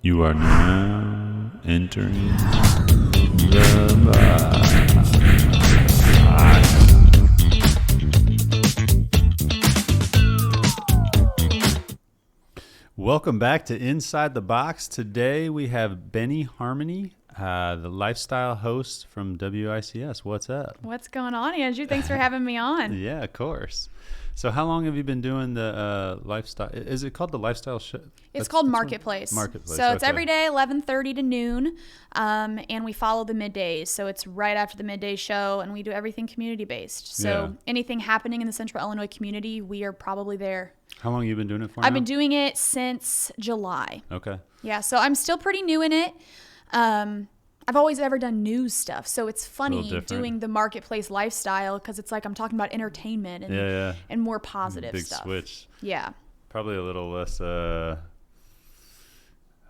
You are now entering the box. Welcome back to Inside the Box. Today we have Beni Harmony, the lifestyle host from WICS. What's up? What's going on, Andrew? Thanks for having me on. Yeah, of course. So how long have you been doing the lifestyle? Is it called the lifestyle show? It's called Marketplace. Marketplace. So it's every day, 11:30 to noon, and we follow the middays. So it's right after the midday show, and we do everything community-based. So anything happening in the Central Illinois community, we are probably there. How long have you been doing it for I've now? been doing it since July. Okay. Yeah, so I'm still pretty new in it. I've always ever done news stuff, so it's funny doing the marketplace lifestyle because it's like I'm talking about entertainment and more positive Big stuff. switch. Yeah. Probably a little less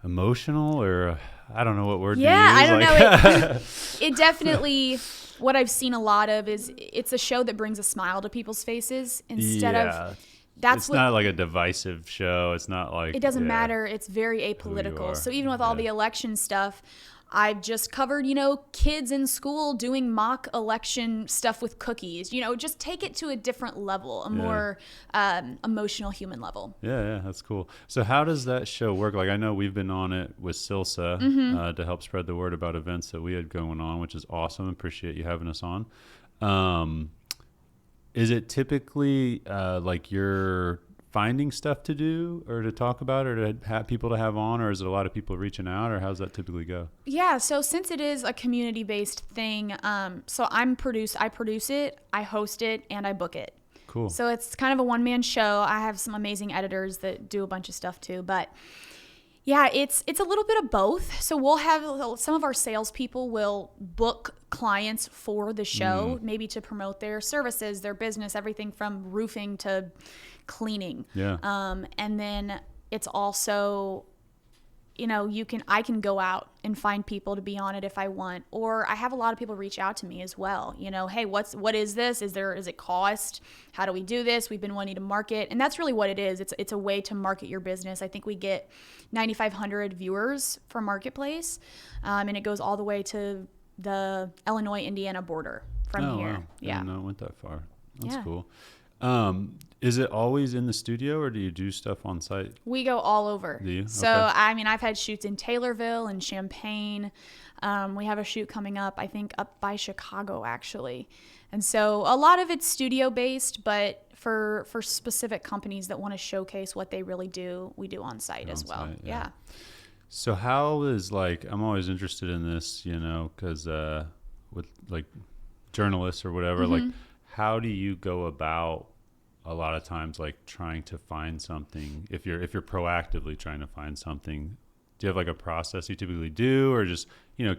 emotional, or I don't know what word to use. Yeah, I don't know. It definitely, what I've seen a lot of is it's a show that brings a smile to people's faces instead of... It's not like a divisive show. It's not like... It doesn't matter. It's very apolitical. So even with all the election stuff, I've just covered, kids in school doing mock election stuff with cookies. Just take it to a different level, a more emotional human level. Yeah, that's cool. So how does that show work? Like, I know we've been on it with Silsa to help spread the word about events that we had going on, which is awesome. Appreciate you having us on. Is it typically like you're finding stuff to do or to talk about or to have people to have on, or is it a lot of people reaching out, or how does that typically go? Yeah, so since it is a community-based thing, so I produce it, I host it, and I book it. Cool. So it's kind of a one-man show. I have some amazing editors that do a bunch of stuff too, but yeah, it's a little bit of both. So we'll have some of our salespeople will book clients for the show, maybe to promote their services, their business, everything from roofing to cleaning. Yeah. And then it's also, I can go out and find people to be on it if I want, or I have a lot of people reach out to me as well. Hey, what is this? Is it cost? How do we do this? We've been wanting to market, and that's really what it is. It's a way to market your business. I think we get 9,500 viewers for Marketplace, and it goes all the way to the Illinois-Indiana border from here. Wow. Yeah. I didn't know it went that far. That's Yeah. cool. Is it always in the studio, or do you do stuff on site? We go all over. Do you? So, Okay. I've had shoots in Taylorville and Champaign. We have a shoot coming up, I think, up by Chicago, actually. And so a lot of it's studio-based, but for specific companies that want to showcase what they really do, we do on site as well. Yeah. So how is, I'm always interested in this, because with like journalists or whatever, how do you go about a lot of times trying to find something? If you're proactively trying to find something, do you have a process you typically do, or just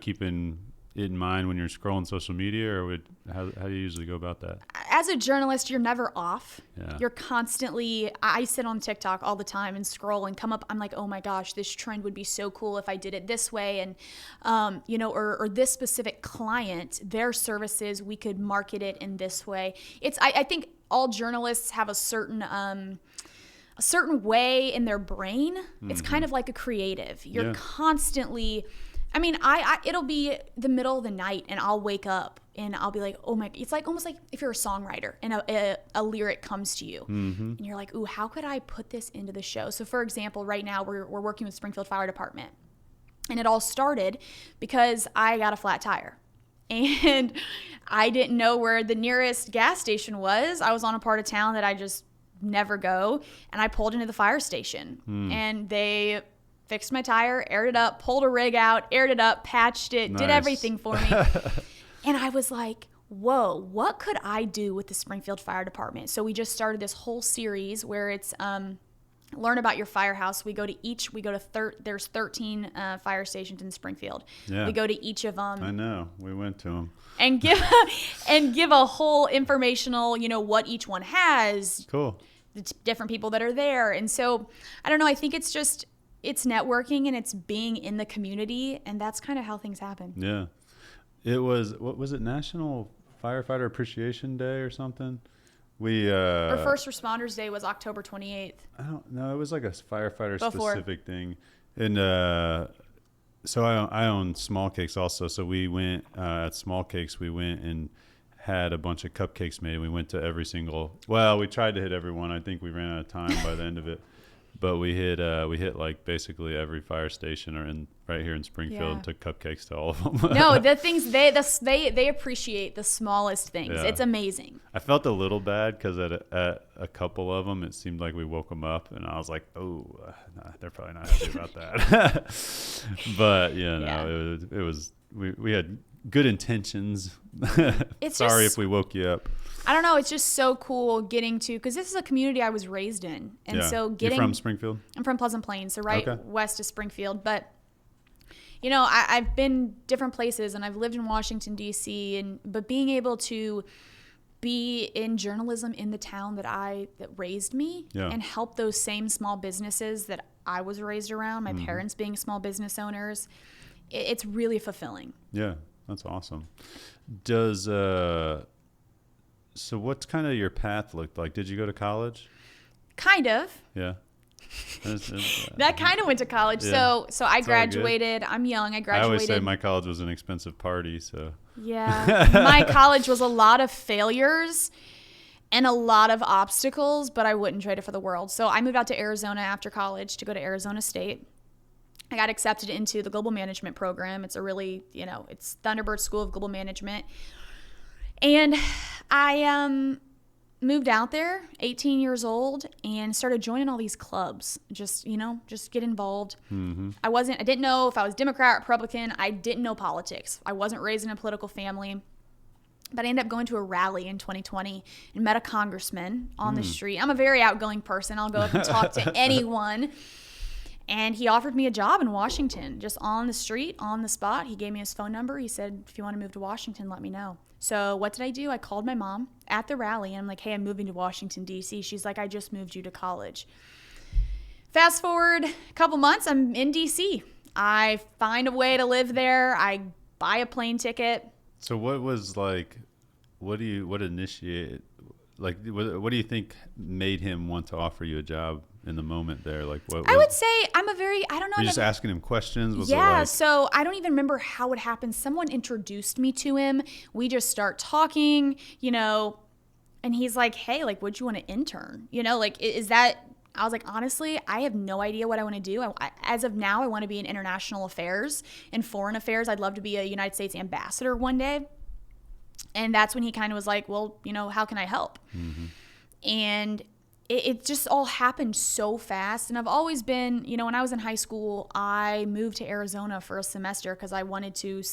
keeping it in mind when you're scrolling social media, or how do you usually go about that? As a journalist, you're never off. Yeah. You're constantly, I sit on TikTok all the time and scroll and come up. I'm like, oh my gosh, this trend would be so cool if I did it this way. And, or this specific client, their services, we could market it in this way. I think all journalists have a certain way in their brain. It's kind of like a creative. You're constantly... it'll be the middle of the night and I'll wake up and I'll be like, oh my, it's almost like if you're a songwriter and a lyric comes to you and you're like, ooh, how could I put this into the show? So for example, right now we're working with Springfield Fire Department, and it all started because I got a flat tire and I didn't know where the nearest gas station was. I was on a part of town that I just never go, and I pulled into the fire station and they fixed my tire, aired it up, pulled a rig out, aired it up, patched it, did everything for me. And I was like, whoa, what could I do with the Springfield Fire Department? So we just started this whole series where it's learn about your firehouse. There's 13 fire stations in Springfield. Yeah. We go to each of them. I know. We went to them. And give a whole informational, what each one has. Cool. The different people that are there. And so, I don't know, I think it's networking and it's being in the community, and that's kind of how things happen. Yeah. It was, what was it, National Firefighter Appreciation Day or something? Our First Responders Day was October 28th. I don't know. It was like a firefighter specific thing. And so I own Small Cakes also. So we went at Small Cakes. We went and had a bunch of cupcakes made. We went to every single. Well, we tried to hit every one. I think we ran out of time by the end of it. But we hit like basically every fire station right here in Springfield and took cupcakes to all of them. No, the things they appreciate the smallest things. Yeah. It's amazing. I felt a little bad because at a couple of them, it seemed like we woke them up, and I was like, oh, nah, they're probably not happy about that. But it was we had good intentions. Sorry if we woke you up. I don't know. It's just so cool getting to, because this is a community I was raised in. And so You're from Springfield? I'm from Pleasant Plains, so west of Springfield. But, I've been different places, and I've lived in Washington, D.C., but being able to be in journalism in the town that raised me and help those same small businesses that I was raised around, my parents being small business owners, it's really fulfilling. Yeah, that's awesome. So what's kind of your path looked like? Did you go to college? Kind of. Yeah. That kind of went to college. Yeah. So I graduated. I'm young. I graduated. I always say my college was an expensive party. So yeah, my college was a lot of failures and a lot of obstacles, but I wouldn't trade it for the world. So I moved out to Arizona after college to go to Arizona State. I got accepted into the global management program. It's a really, it's Thunderbird School of Global Management. And I moved out there, 18 years old, and started joining all these clubs. Just get involved. Mm-hmm. I didn't know if I was Democrat or Republican. I didn't know politics. I wasn't raised in a political family. But I ended up going to a rally in 2020 and met a congressman on the street. I'm a very outgoing person. I'll go up and talk to anyone. And he offered me a job in Washington, just on the street, on the spot. He gave me his phone number. He said, if you want to move to Washington, let me know. So what did I do? I called my mom at the rally, and I'm like, hey, I'm moving to Washington, D.C. She's like, I just moved you to college. Fast forward a couple months, I'm in D.C. I find a way to live there. I buy a plane ticket. So what was like, what initiated, like, what do you think made him want to offer you a job in the moment there? Like, I would say I don't know. Were you just asking him questions? So I don't even remember how it happened. Someone introduced me to him. We just start talking, and he's like, hey, like, would you want to intern? Is that, I was like, honestly, I have no idea what I want to do. As of now, I want to be in international affairs and foreign affairs. I'd love to be a United States ambassador one day. And that's when he kind of was like, well, how can I help? Mm-hmm. And it just all happened so fast. And I've always been, when I was in high school, I moved to Arizona for a semester because I wanted to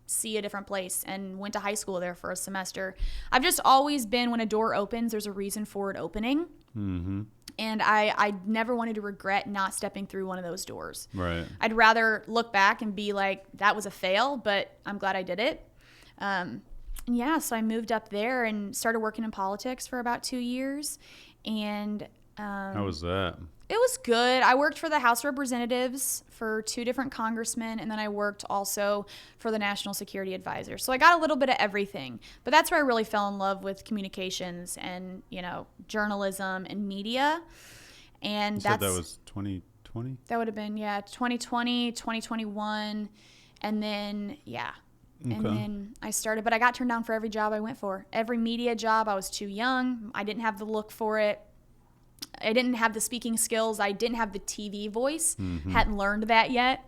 see a different place, and went to high school there for a semester. I've just always been, when a door opens, there's a reason for it opening. Mm-hmm. And I never wanted to regret not stepping through one of those doors. Right. I'd rather look back and be like, that was a fail, but I'm glad I did it. So I moved up there and started working in politics for about 2 years. And how was that? It was good. I worked for the House of Representatives for 2 different congressmen, and then I worked also for the National Security Advisor. So I got a little bit of everything. But that's where I really fell in love with communications and, journalism and media. And you said that was 2020? That would have been, 2020, 2021, and then, Okay. And then I started, but I got turned down for every job I went for. Every media job, I was too young. I didn't have the look for it. I didn't have the speaking skills. I didn't have the TV voice. Mm-hmm. Hadn't learned that yet.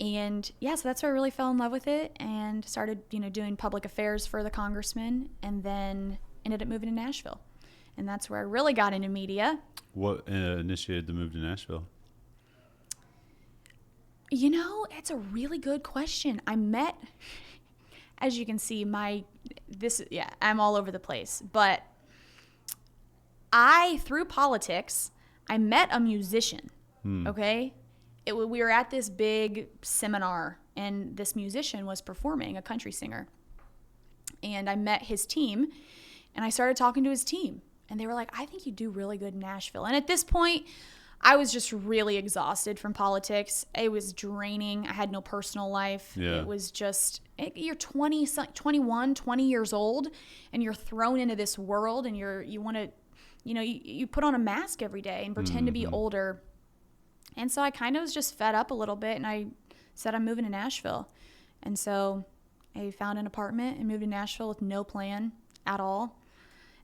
And so that's where I really fell in love with it and started, doing public affairs for the congressman, and then ended up moving to Nashville. And that's where I really got into media. What initiated the move to Nashville? It's a really good question. I met, as you can see, I'm all over the place. But through politics, I met a musician, okay? We were at this big seminar, and this musician was performing, a country singer. And I met his team, and I started talking to his team. And they were like, I think you do really good in Nashville. And at this point, I was just really exhausted from politics. It was draining. I had no personal life. Yeah. It was just, you're 21, 20 years old, and you're thrown into this world, and you want to, you put on a mask every day and pretend to be older. And so I kind of was just fed up a little bit, and I said I'm moving to Nashville. And so I found an apartment and moved to Nashville with no plan at all.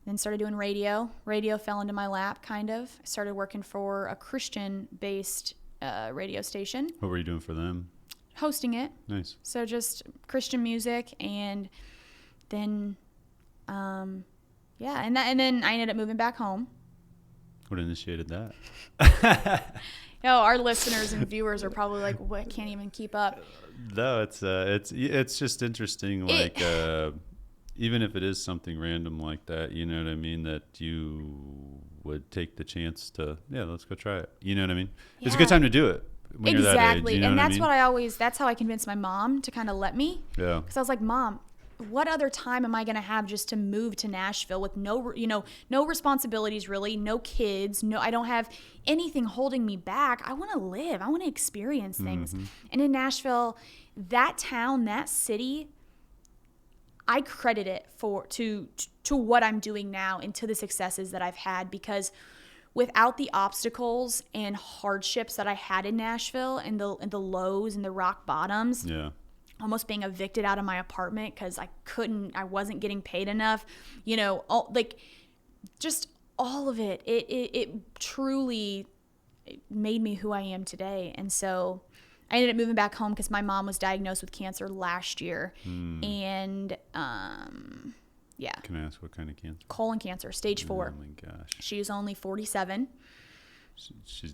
Then started doing radio. Radio fell into my lap, kind of. I started working for a Christian-based radio station. What were you doing for them? Hosting it. Nice. So just Christian music, and then, and then I ended up moving back home. What initiated that? Our listeners and viewers are probably like, "What? Can't even keep up." No, it's just interesting. Like, even if it is something random like that, you know what I mean, that you would take the chance to, let's go try it. You know what I mean? Yeah. It's a good time to do it when you're that age. You know and that's what I mean? that's how I convinced my mom to kind of let me. Yeah. Because I was like, Mom, what other time am I going to have just to move to Nashville with no responsibilities, really, no kids, I don't have anything holding me back. I want to live. I want to experience things. Mm-hmm. And in Nashville, that town, that city, I credit it to what I'm doing now and to the successes that I've had, because without the obstacles and hardships that I had in Nashville and the lows and the rock bottoms, almost being evicted out of my apartment because I wasn't getting paid enough, just all of it, it truly made me who I am today. And so I ended up moving back home because my mom was diagnosed with cancer last year. And, Can I ask what kind of cancer? Colon cancer, stage 4. Oh, my gosh. She's only 47. She's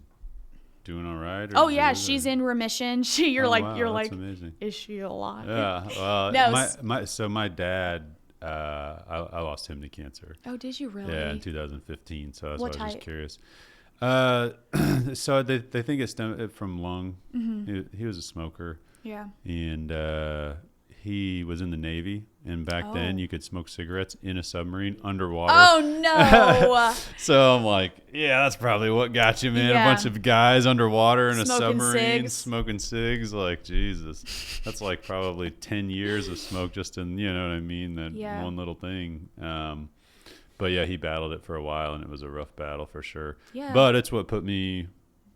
doing all right? Oh, yeah, she's in remission. You're like, amazing. Is she alive? Yeah. Well, no, my dad, I lost him to cancer. Oh, did you really? Yeah, in 2015. So that's why I was just curious. So they think it's from lung. Mm-hmm. He was a smoker. Yeah. And he was in the Navy, and back then you could smoke cigarettes in a submarine underwater. Oh no! So I'm like, that's probably what got you, man. A bunch of guys underwater in a submarine smoking cigs. Like, Jesus, that's like probably 10 years of smoke just in, you know what I mean, that one little thing. But yeah, he battled it for a while, and it was a rough battle for sure. Yeah. But it's what put me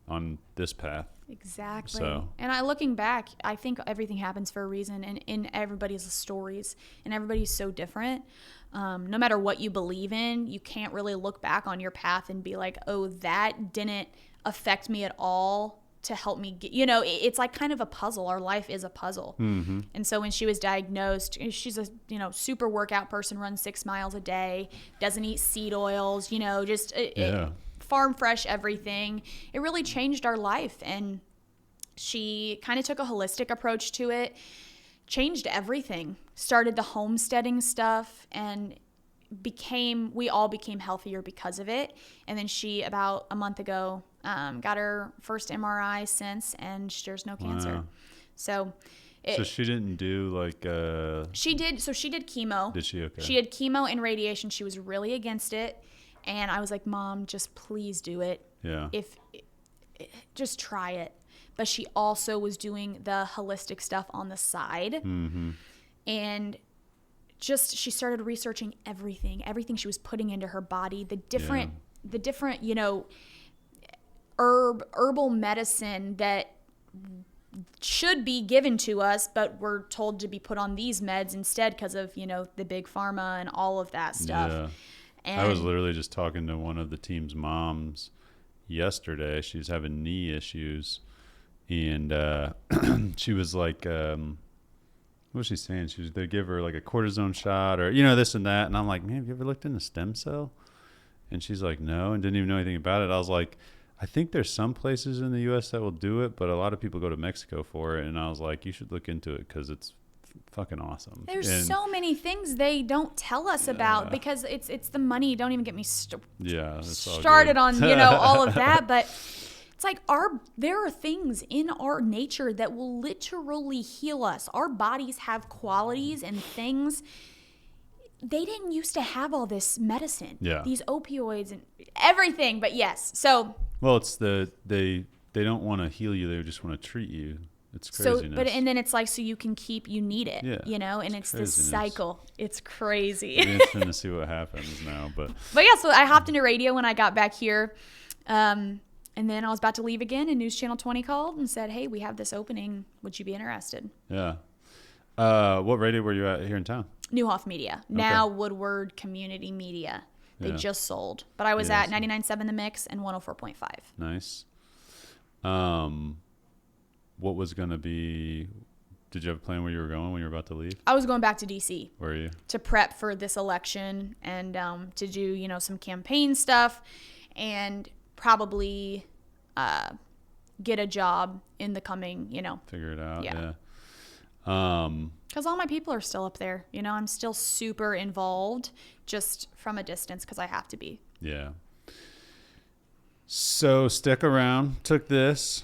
on this path. Exactly. So. And looking back, I think everything happens for a reason, and in everybody's stories, and everybody's so different. No matter what you believe in, you can't really look back on your path and be like, oh, that didn't affect me at all to help me get, it's like kind of a puzzle. Our life is a puzzle. Mm-hmm. And so when she was diagnosed, she's a, super workout person, runs 6 miles a day, doesn't eat seed oils, farm fresh everything. It really changed our life. And she kind of took a holistic approach to it, changed everything, started the homesteading stuff, and we all became healthier because of it. And then she, about a month ago, got her first MRI since, and there's no cancer. So she didn't do she did chemo. Did she? Okay. She had chemo and radiation. She was really against it. And I was like, Mom, just please do it. Yeah. Just try it. But she also was doing the holistic stuff on the side. Mm-hmm. And she started researching everything she was putting into her body, the different, herbal medicine that should be given to us, but we're told to be put on these meds instead because of, the big pharma and all of that stuff. Yeah. And I was literally just talking to one of the team's moms yesterday. She's having knee issues, and she was like, what was she saying? They give her like a cortisone shot or, this and that. And I'm like, man, have you ever looked into stem cell? And she's like, no, and didn't even know anything about it. I was like, I think there's some places in the U.S. that will do it, but a lot of people go to Mexico for it. And I was like, you should look into it because it's fucking awesome. There's so many things they don't tell us about because it's the money. Don't even get me started on all of that. But it's like there are things in our nature that will literally heal us. Our bodies have qualities and things. They didn't used to have all this medicine. Yeah. These opioids and everything. But yes, so. Well, it's they don't want to heal you. They just want to treat you. It's craziness. And then it's like, so you can you need it, and it's this cycle. It's crazy. It's interesting to see what happens now. But yeah, so I hopped into radio when I got back here. And then I was about to leave again, and News Channel 20 called and said, hey, we have this opening. Would you be interested? Yeah. What radio were you at here in town? Newhoff Media. Now Woodward Community Media. They just sold. But I was at 99.7 The Mix and 104.5. Nice. What was going to be... Did you have a plan where you were going when you were about to leave? I was going back to D.C. Where are you? To prep for this election and to do, you know, some campaign stuff and probably get a job in the coming, you know. Figure it out, yeah. Because all my people are still up there. You know, I'm still super involved just from a distance because I have to be. Yeah. So stick around. Took this.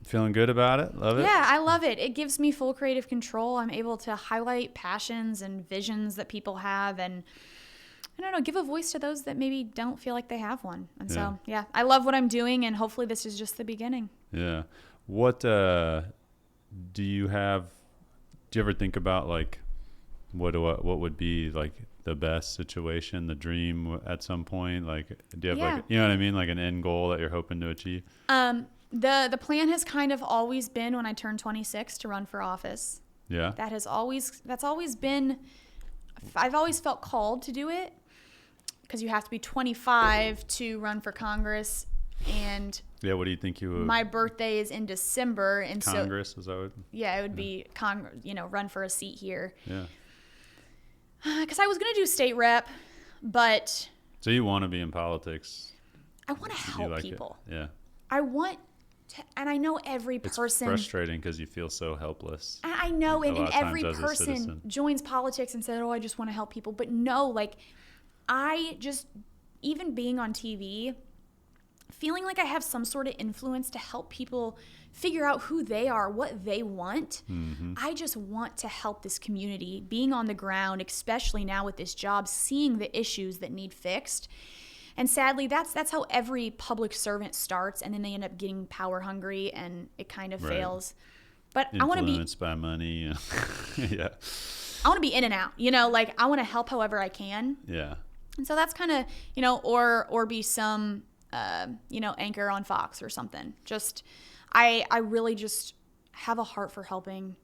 Feeling good about it? Love it? Yeah, I love it. It gives me full creative control. I'm able to highlight passions and visions that people have and, I don't know, give a voice to those that maybe don't feel like they have one. And so, yeah, I love what I'm doing, and hopefully this is just the beginning. Yeah. What do you ever think about, like, what would be, like, the best situation, the dream at some point? Like, do you have, like, you know what I mean? Like an end goal that you're hoping to achieve? The plan has kind of always been when I turned 26 to run for office. Yeah. That's always been, I've always felt called to do it because you have to be 25 to run for Congress. And yeah, what do you think you would? My birthday is in December. And Congress, is that what? Yeah, it would be run for a seat here. Yeah. Because I was going to do state rep, but. So you want to be in politics? I want to help people. It. Yeah. I want to, and I know every person. It's frustrating because you feel so helpless. I know, and every person joins politics and says, "Oh, I just want to help people." But no, like, I just, even being on TV, feeling like I have some sort of influence to help people figure out who they are, what they want. Mm-hmm. I just want to help this community, being on the ground, especially now with this job, seeing the issues that need fixed. And sadly, that's how every public servant starts, and then they end up getting power hungry, and it kind of fails. But I want to be influenced by money. Yeah. I want to be in and out. You know, like, I want to help however I can. Yeah. And so that's kind of, you know, or be some, anchor on Fox or something. Just, I really just have a heart for helping,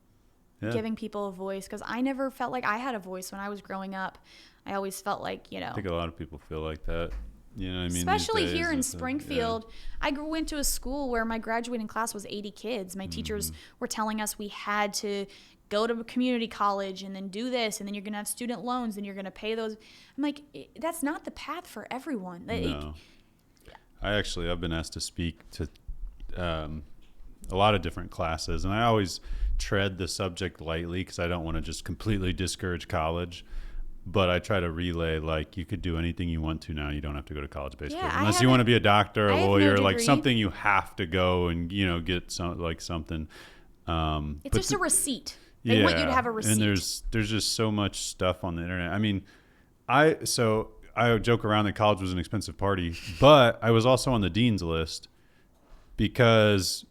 giving people a voice, because I never felt like I had a voice when I was growing up. I always felt like, you know. I think a lot of people feel like that. You know what I mean? Especially here in Springfield. I went to a school where my graduating class was 80 kids. My teachers were telling us we had to go to a community college and then do this, and then you're going to have student loans and you're going to pay those. I'm like, that's not the path for everyone. No. I've been asked to speak to a lot of different classes, and I always tread the subject lightly because I don't want to just completely discourage college. But I try to relay, like, you could do anything you want to now. You don't have to go to college, basically. Unless you want to be a doctor, a lawyer, like something you have to go and, you know, get something. It's just a receipt. They want you to have a receipt. And there's just so much stuff on the internet. I mean, I joke around that college was an expensive party, but I was also on the dean's list because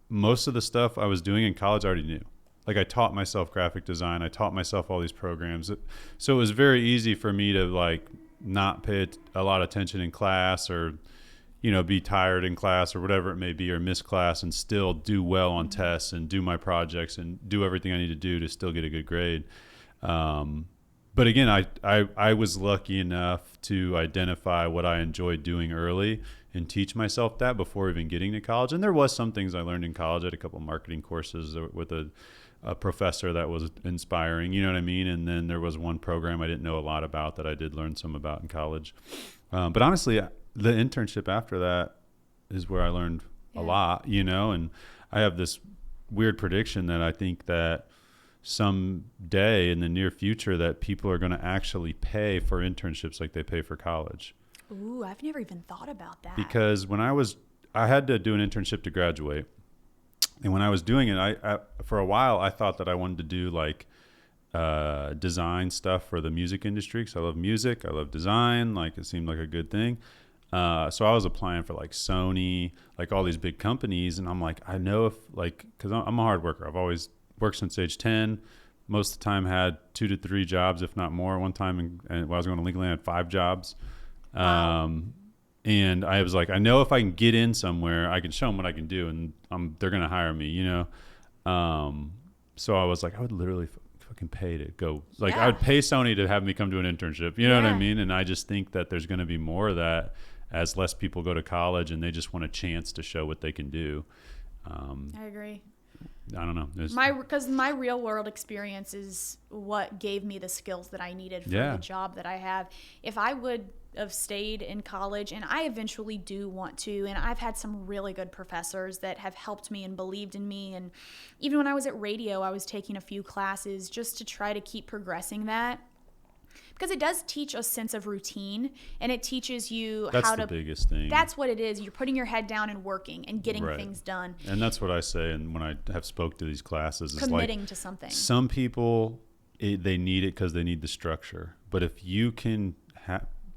most of the stuff I was doing in college I already knew. Like, I taught myself graphic design. I taught myself all these programs. So it was very easy for me to, like, not pay a lot of attention in class, or, you know, be tired in class or whatever it may be, or miss class, and still do well on tests and do my projects and do everything I need to do to still get a good grade. But again, I was lucky enough to identify what I enjoyed doing early and teach myself that before even getting to college. And there was some things I learned in college. I had a couple marketing courses with a professor that was inspiring, you know what I mean? And then there was one program I didn't know a lot about that I did learn some about in college. But honestly, the internship after that is where I learned a lot, you know, and I have this weird prediction that I think that someday in the near future that people are going to actually pay for internships like they pay for college. Ooh, I've never even thought about that. Because when I had to do an internship to graduate. And when I was doing it, I for a while, I thought that I wanted to do, like, design stuff for the music industry, because I love music. I love design. Like, it seemed like a good thing. So I was applying for, like, Sony, like, all these big companies. And I'm like, I know if, like, because I'm a hard worker. I've always worked since age 10. Most of the time had 2 to 3 jobs, if not more. One time when I was going to Lincoln, I had 5 jobs. Wow. And I was like, I know if I can get in somewhere, I can show them what I can do, and they're going to hire me, you know? So I was like, I would literally fucking pay to go. Like, I would pay Sony to have me come to an internship. You know what I mean? And I just think that there's going to be more of that as less people go to college and they just want a chance to show what they can do. I agree. I don't know. Because my real world experience is what gave me the skills that I needed for the job that I have. If I would have stayed in college, and I eventually do want to, and I've had some really good professors that have helped me and believed in me. And even when I was at radio, I was taking a few classes just to try to keep progressing that. Because it does teach a sense of routine, and it teaches you how to... That's the biggest thing. That's what it is. You're putting your head down and working and getting things done. And that's what I say, and when I have spoke to these classes, it's committing to something. Some people, they need it because they need the structure. But if you can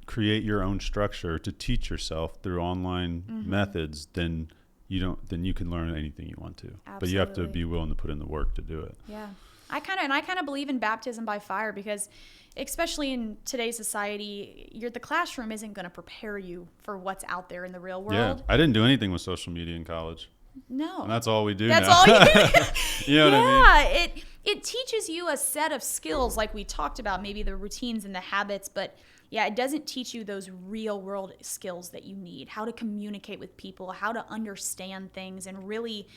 create your own structure to teach yourself through online methods, then you can learn anything you want to. Absolutely. But you have to be willing to put in the work to do it. Yeah. I kind of believe in baptism by fire, because especially in today's society, the classroom isn't going to prepare you for what's out there in the real world. Yeah, I didn't do anything with social media in college. No. And that's all we do that's now. All you do. You know what I mean? Yeah, it teaches you a set of skills like we talked about, maybe the routines and the habits, but yeah, it doesn't teach you those real world skills that you need, how to communicate with people, how to understand things, and really,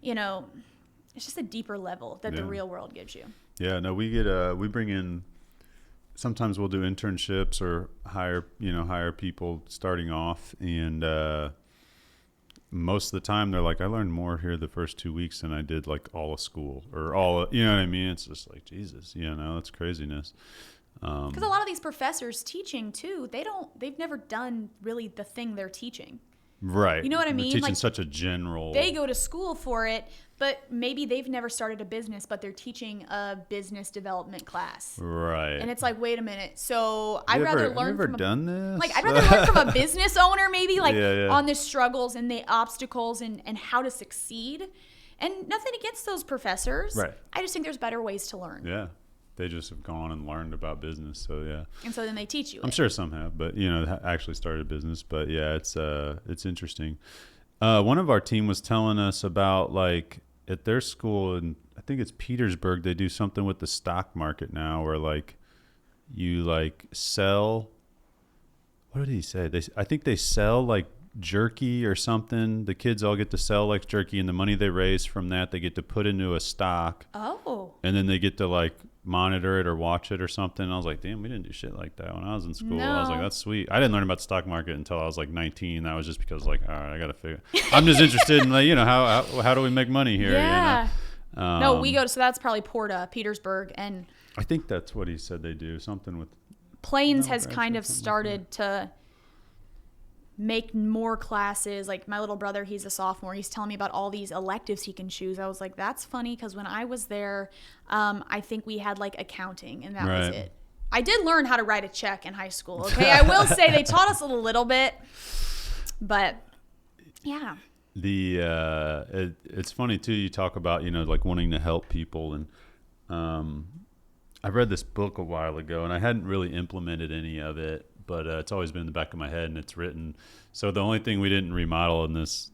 it's just a deeper level that the real world gives you. Yeah, no, we bring in, sometimes we'll do internships or hire people starting off, and most of the time they're like, I learned more here the first 2 weeks than I did like all of school or all, you know what I mean? It's just like, Jesus, it's craziness. Because a lot of these professors teaching too, they've never done really the thing they're teaching. Right. You know what I mean? They're teaching such a general. They go to school for it, but maybe they've never started a business, but they're teaching a business development class. Right. And it's like, wait a minute. So I'd rather learn from. Have you ever done this? Like, I'd rather learn from a business owner, maybe, on the struggles and the obstacles and how to succeed. And nothing against those professors. Right. I just think there's better ways to learn. Yeah. They just have gone and learned about business, so yeah. And so then they teach you. I'm sure some have, but actually started a business. But yeah, it's interesting. One of our team was telling us about like at their school, and I think it's Petersburg. They do something with the stock market now, where like you like sell. What did he say? I think they sell like jerky or something. The kids all get to sell like jerky, and the money they raise from that they get to put into a stock. Oh. And then they get to like monitor it or watch it or something. And I was like, damn, we didn't do shit like that when I was in school. No. I was like, that's sweet. I didn't learn about the stock market until I was like 19. That was just because like, all right, I got to figure. I'm just interested in like, how do we make money here? Yeah. No, we go to, so that's probably Porta, Petersburg. And I think that's what he said they do. Something with. Plains has kind of started to make more classes. Like my little brother, he's a sophomore. He's telling me about all these electives he can choose. I was like, that's funny, because when I was there, I think we had like accounting, and that was it. I did learn how to write a check in high school. Okay, I will say they taught us a little bit, but yeah. It's funny too. You talk about like wanting to help people, and I read this book a while ago, and I hadn't really implemented any of it. But it's always been in the back of my head, and it's written. So the only thing we didn't remodel in this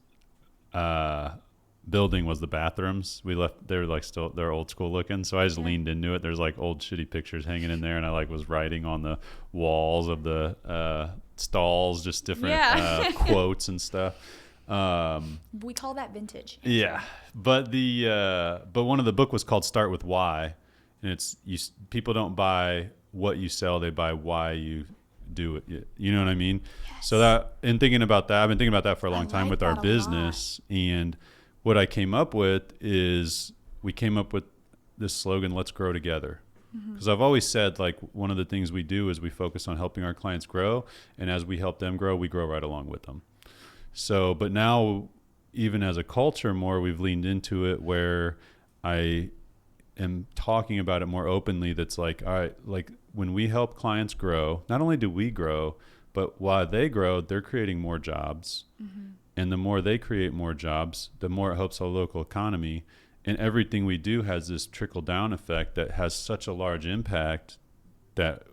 building was the bathrooms. We left, they're like they're old school looking. So I just leaned into it. There's like old shitty pictures hanging in there, and I like was writing on the walls of the stalls, just different quotes and stuff. We call that vintage. Yeah, but but one of the book was called Start With Why, and it's people don't buy what you sell, they buy why you do it. You know what I mean? Yes. So that, and thinking about that, I've been thinking about that for a long time with our business. And what I came up with is we came up with this slogan, let's grow together. Because I've always said, like, one of the things we do is we focus on helping our clients grow. And as we help them grow, we grow right along with them. So, but now even as a culture more, we've leaned into it where I am talking about it more openly. That's like, all right, like, when we help clients grow, not only do we grow, but while they grow, they're creating more jobs. And the more they create more jobs, the more it helps our local economy. And everything we do has this trickle down effect that has such a large impact that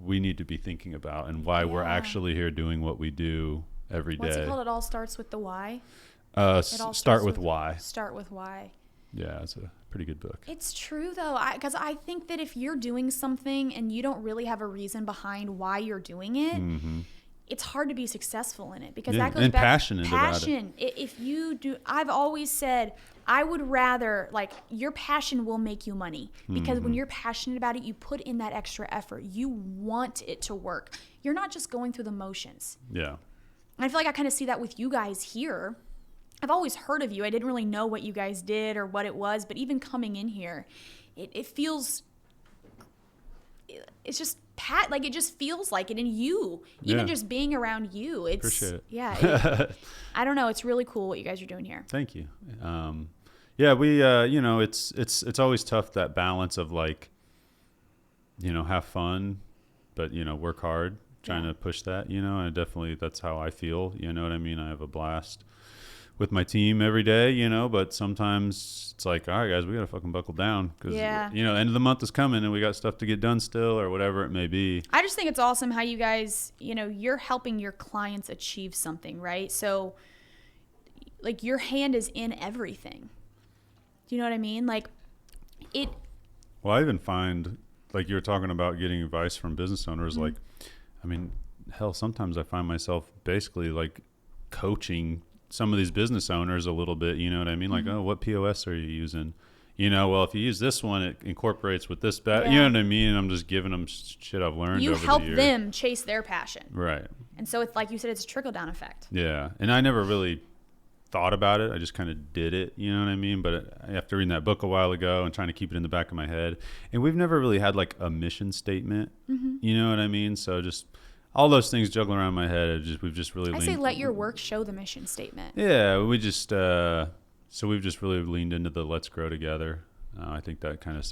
we need to be thinking about and why we're actually here doing what we do every day. What's it called? It all starts with the why. Start with why. Start with why. Yeah, it's a pretty good book. It's true though, because I think that if you're doing something and you don't really have a reason behind why you're doing it, it's hard to be successful in it, because that goes and back passionate passion. about it. If you do, I've always said I would rather, like, your passion will make you money, because when you're passionate about it, you put in that extra effort. You want it to work. You're not just going through the motions. Yeah. And I feel like I kind of see that with you guys here. I've always heard of you. I didn't really know what you guys did or what it was, but even coming in here, it feels, it's just it just feels like it in you. Even just being around you, it's appreciate it. Yeah. I don't know. It's really cool what you guys are doing here. Thank you. Yeah, we it's always tough, that balance of, like, have fun, but work hard, trying to push that. And definitely that's how I feel. You know what I mean? I have a blast with my team every day, but sometimes it's like, all right, guys, we got to fucking buckle down, because, the end of the month is coming and we got stuff to get done still, or whatever it may be. I just think it's awesome how you guys, you're helping your clients achieve something, right? So, like, your hand is in everything. Do you know what I mean? Like, Well, I even find, like, you were talking about getting advice from business owners, like, I mean, hell, sometimes I find myself basically, like, coaching some of these business owners a little bit, you know what I mean? Like, oh, what POS are you using? Well, if you use this one, it incorporates with this, you know what I mean? And I'm just giving them shit I've learned you over the help years. them chase their passion. Right. And so it's like you said, it's a trickle-down effect. Yeah. And I never really thought about it. I just kind of did it, you know what I mean? But after reading that book a while ago and trying to keep it in the back of my head, and we've never really had, like, a mission statement, you know what I mean? So just all those things juggling around my head, we've just really I say let your work show the mission statement. Yeah, we just so we've just really leaned into the let's grow together. I think that kind of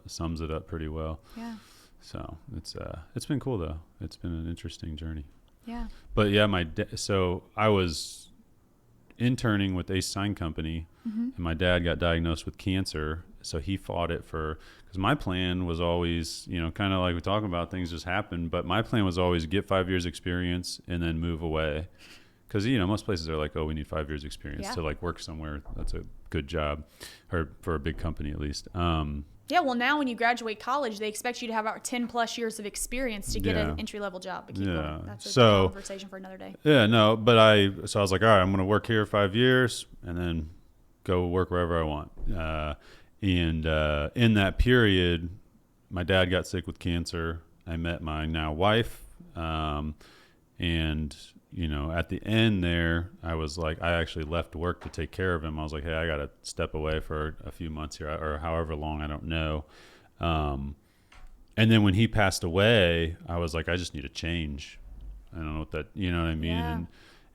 sums it up pretty well. Yeah. So it's been cool though. It's been an interesting journey. Yeah. But yeah, so I was interning with Ace Sign Company, and my dad got diagnosed with cancer. So he fought it because my plan was always, kind of like we talk about, things just happen. But my plan was always get 5 years experience and then move away. Because, most places are like, oh, we need 5 years experience to, like, work somewhere. That's a good job, or for a big company at least. Yeah, well, now when you graduate college, they expect you to have about 10 plus years of experience to get an entry-level job. But keep going. That's a conversation for another day. Yeah, no, but I was like, all right, I'm going to work here 5 years and then go work wherever I want. And in that period, my dad got sick with cancer. I met my now wife. And, at the end there, I was like, I actually left work to take care of him. I was like, hey, I got to step away for a few months here, or however long, I don't know. And then when he passed away, I was like, I just need a change. I don't know what that, you know what I mean? Yeah.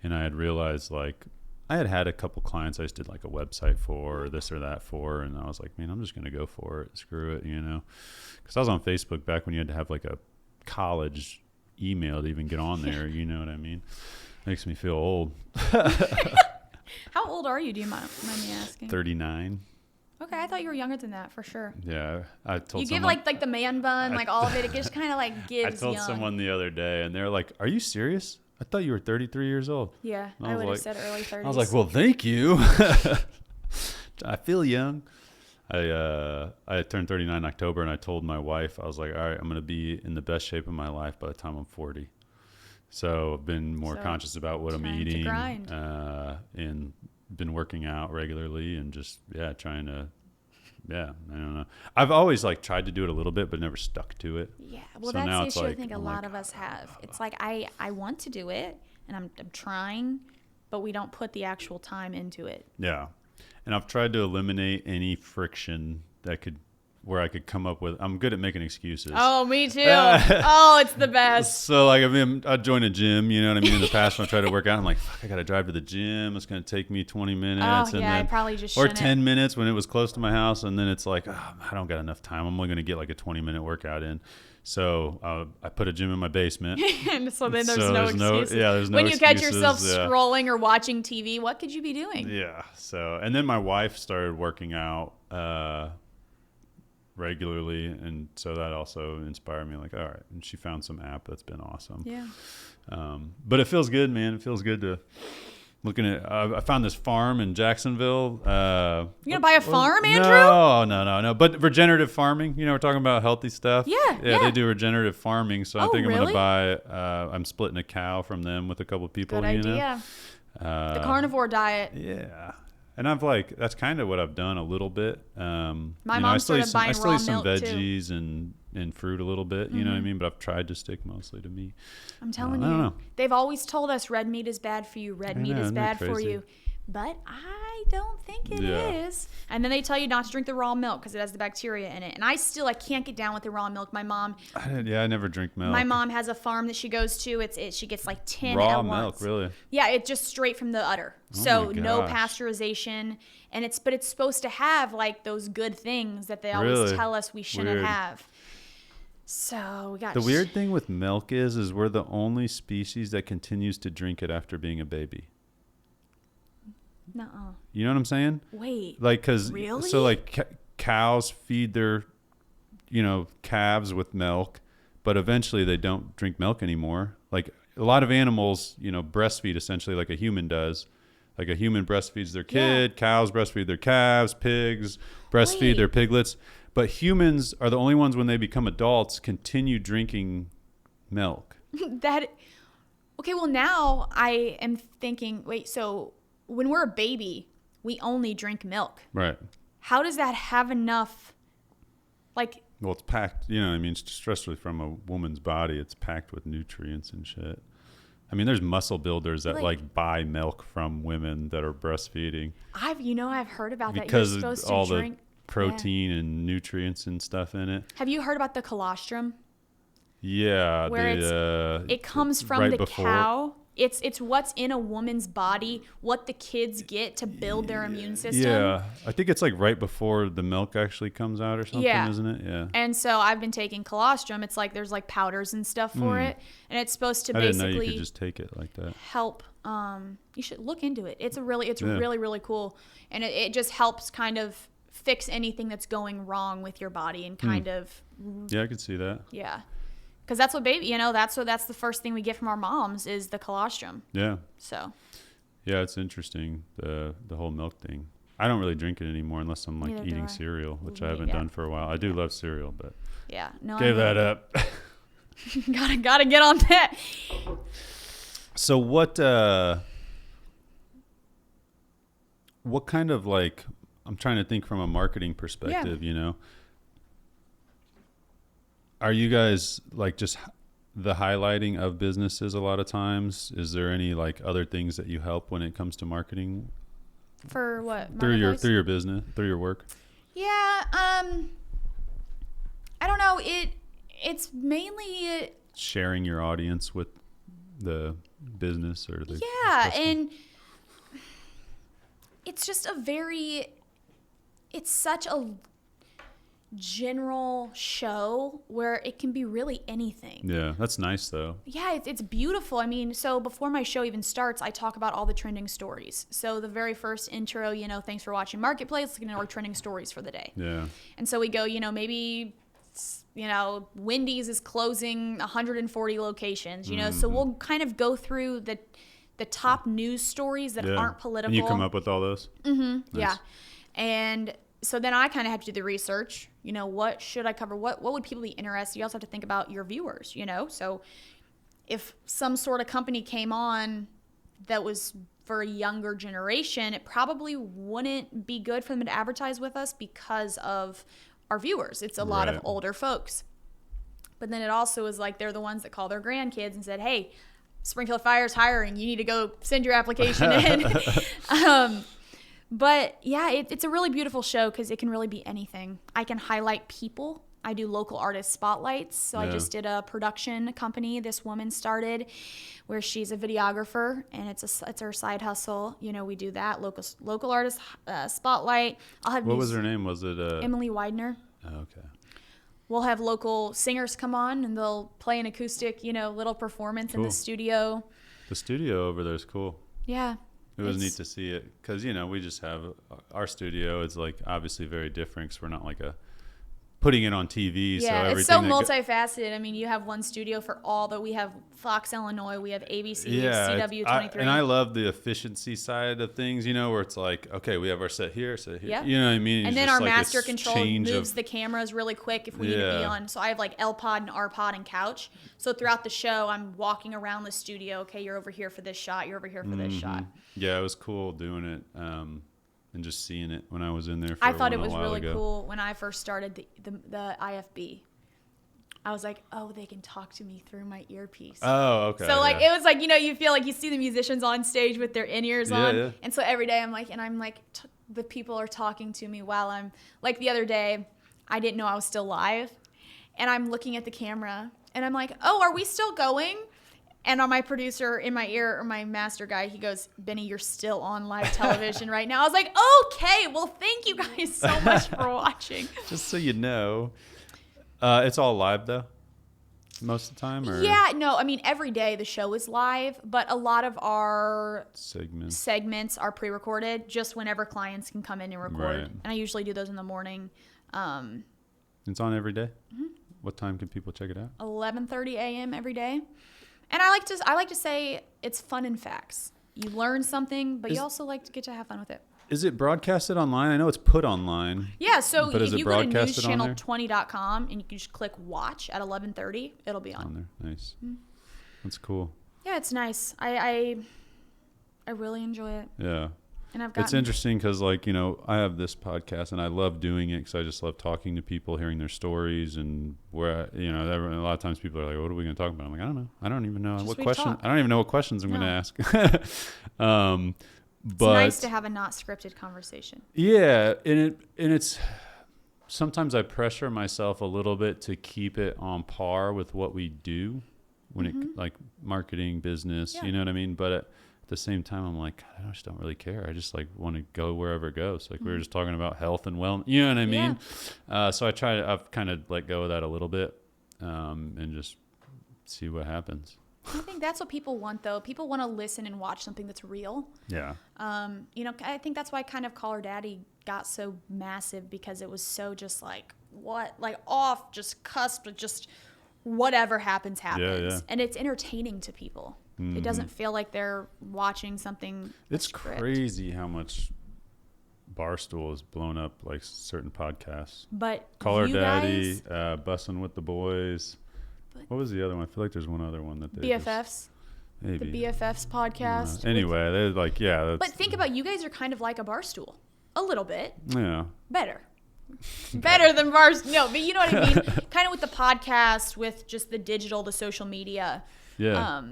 And I had realized, like, I had a couple clients I just did, like, a website for, or this or that for, and I was like, man, I'm just going to go for it. Screw it, because I was on Facebook back when you had to have, like, a college email to even get on there. You know what I mean? Makes me feel old. How old are you? Do you mind me asking? 39. Okay, I thought you were younger than that for sure. Yeah, I told you someone, give like the man bun, like all of it. It just kind of like gives. I told young. someone the other day, and they're like, "Are you serious? I thought you were 33 years old." Yeah, I would have said early 30s. I was like, "Well, thank you." I feel young. I turned 39 in October, and I told my wife, I was like, all right, I'm going to be in the best shape of my life by the time I'm 40. So I've been more conscious about what I'm eating, and been working out regularly, and just, trying to, I don't know. I've always, like, tried to do it a little bit, but never stuck to it. Yeah, well, so that's the issue I think a lot of us have. It's like, I want to do it, and I'm trying, but we don't put the actual time into it. Yeah. And I've tried to eliminate any friction where I could come up with. I'm good at making excuses. Oh, me too. Oh, it's the best. So, like, I'd join a gym, you know what I mean? In the past, when I tried to work out, I'm like, fuck, I got to drive to the gym. It's going to take me 20 minutes. Oh, I probably just or 10 minutes when it was close to my house. And then it's like, oh, I don't got enough time. I'm only going to get like a 20-minute workout in. So I put a gym in my basement. And so then there's no excuses. There's no when you excuses, catch yourself scrolling or watching TV, what could you be doing? Yeah. So, and then my wife started working out regularly, and so that also inspired me. Like, all right, and she found some app that's been awesome. Yeah. But it feels good, man. It feels good to looking at. I found this farm in Jacksonville. You gonna buy a farm, Andrew? No. But regenerative farming. We're talking about healthy stuff. Yeah. They do regenerative farming. So I think I'm really? gonna buy. I'm splitting a cow from them with a couple of people. Good idea. The carnivore diet. Yeah. And I've that's kind of what I've done a little bit. My mom started buying raw milk some too. veggies and fruit a little bit, you know what I mean? But I've tried to stick mostly to meat. I'm telling I don't you. know. They've always told us red meat is bad for you. Red meat is bad for you. But I don't think it is. And then they tell you not to drink the raw milk because it has the bacteria in it. And I can't get down with the raw milk. My mom. I never drink milk. My mom has a farm that she goes to. She gets like 10 raw at once. milk, really? Yeah, it's just straight from the udder. Oh So my no gosh. pasteurization. And it's supposed to have like those good things that they always tell us we shouldn't Weird. have. So we got The weird thing with milk is we're the only species that continues to drink it after being a baby. Nuh-uh. You know what I'm saying? Wait. Because Really? so cows feed their calves with milk, but eventually they don't drink milk anymore. Like a lot of animals, breastfeed essentially like a human does. Like a human breastfeeds their kid, cows breastfeed their calves, pigs breastfeed their piglets. But humans are the only ones when they become adults continue drinking milk. Okay, well now I am thinking, wait, so when we're a baby, we only drink milk. Right. How does that have enough, Well, it's packed, especially from a woman's body, it's packed with nutrients and shit. I mean, there's muscle builders that buy milk from women that are breastfeeding. I've heard about that. Because You're supposed of all to drink the protein and nutrients and stuff in it. Have you heard about the colostrum? Yeah. Where it comes from right the before. cow. It's what's in a woman's body, what the kids get to build their immune system. Yeah. I think it's right before the milk actually comes out or something, isn't it? Yeah. And so I've been taking colostrum. It's there's powders and stuff for it. And it's supposed to I basically didn't know you could just take it like that. help. You should look into it. It's really, really cool. And it just helps kind of fix anything that's going wrong with your body and kind of. Yeah, I could see that. Yeah. Because that's what that's the first thing we get from our moms is the colostrum. Yeah. So. Yeah, it's interesting, the whole milk thing. I don't really drink it anymore unless I'm eating cereal, which I haven't done for a while. I do love cereal, but gave that up. gotta get on that. So what kind of I'm trying to think from a marketing perspective, Are you guys just the highlighting of businesses a lot of times? Is there any other things that you help when it comes to marketing? For what? Through your business, through your work? Yeah, I don't know. It's mainly sharing your audience with the business or the customer. And it's just it's such a general show where it can be really anything. Yeah, that's nice though. Yeah, it's beautiful. I mean, so before my show even starts, I talk about all the trending stories. So the very first intro, thanks for watching Marketplace, looking at our trending stories for the day. Yeah. And so we go, maybe Wendy's is closing 140 locations, so we'll kind of go through the top news stories that aren't political. And you come up with all those? Mm-hmm. Nice. Yeah. And so then I kind of have to do the research. What should I cover? What would people be interested? You also have to think about your viewers, So if some sort of company came on that was for a younger generation, it probably wouldn't be good for them to advertise with us because of our viewers. It's a lot of older folks. But then it also is they're the ones that call their grandkids and said, hey, Springfield Fire's hiring. You need to go send your application in. But yeah, it's a really beautiful show because it can really be anything. I can highlight people. I do local artist spotlights. So I just did a production company this woman started where she's a videographer and it's her side hustle. We do that local artist spotlight. What was her name? Was it Emily Widener? Oh, okay. We'll have local singers come on and they'll play an acoustic, little performance in the studio. The studio over there is cool. Yeah. It was neat to see it because, we just have our studio. It's obviously very different because we're not a putting it on TV. Yeah, so everything it's so multifaceted. I mean, you have one studio for all, but we have Fox Illinois, we have ABC, CW23. And I love the efficiency side of things, you know, where it's like, okay, we have our set here. Yeah. You know what I mean? And then just our like master control moves the cameras really quick if we need to be on. So I have like L pod and R pod and couch. So throughout the show, I'm walking around the studio. Okay, you're over here for this shot. You're over here for this shot. Yeah, it was cool doing it. And just seeing it when I was in there. I thought it was really cool when I first started the IFB. I was like, oh, they can talk to me through my earpiece. Oh, okay. So like it was like, you know, you feel like you see the musicians on stage with their in-ears on. Yeah. And so every day I'm like, the people are talking to me while I'm like the other day, I didn't know I was still live. And I'm looking at the camera and I'm like, oh, are we still going? And on my producer in my ear, or my master guy, he goes, Benny, you're still on live television right now. I was like, okay, well, thank you guys so much for watching. Just so you know. It's all live, though, most of the time? Or? Yeah, no, I mean, every day the show is live, but a lot of our segments are pre-recorded just whenever clients can come in and record. Right. And I usually do those in the morning. It's on every day? Mm-hmm. What time can people check it out? 11:30 a.m. every day. And I like to say it's fun and facts. You learn something, but you also like to get to have fun with it. Is it broadcasted online? I know it's put online. Yeah, so if you go to NewsChannel20.com and you can just click watch at 11:30, it'll be on there. Nice. Mm-hmm. That's cool. Yeah, it's nice. I really enjoy it. Yeah. And it's interesting because, like, you know, I have this podcast and I love doing it because I just love talking to people, hearing their stories, and where, you know, a lot of times people are like, what are we going to talk about? I'm like, I don't know. I don't even know what question. I don't even know what questions I'm going to ask. It's nice to have a not scripted conversation. Yeah. And it's sometimes I pressure myself a little bit to keep it on par with what we do when it, like marketing, business, you know what I mean? But at the same time, I'm like, God, I just don't really care. I just like want to go wherever it goes. Like we were just talking about health and wellness, you know what I mean? Yeah. So I've kind of let go of that a little bit, and just see what happens. I think that's what people want, though. People want to listen and watch something that's real. Yeah. You know, I think that's why kind of Call Her Daddy got so massive, because it was so just like off, just cusp, just whatever happens. Yeah. And it's entertaining to people. It doesn't feel like they're watching something. It's crazy how much Barstool has blown up, like certain podcasts. But Call Her Daddy, Bussin' with the Boys. What was the other one? I feel like there's one other one that they BFFs. Maybe. The BFFs podcast. Anyway, they're like, yeah. But think about, you guys are kind of like a Barstool. A little bit. Yeah. Better than Barstool. No, but you know what I mean? Kind of with the podcast, with just the digital, the social media. Yeah.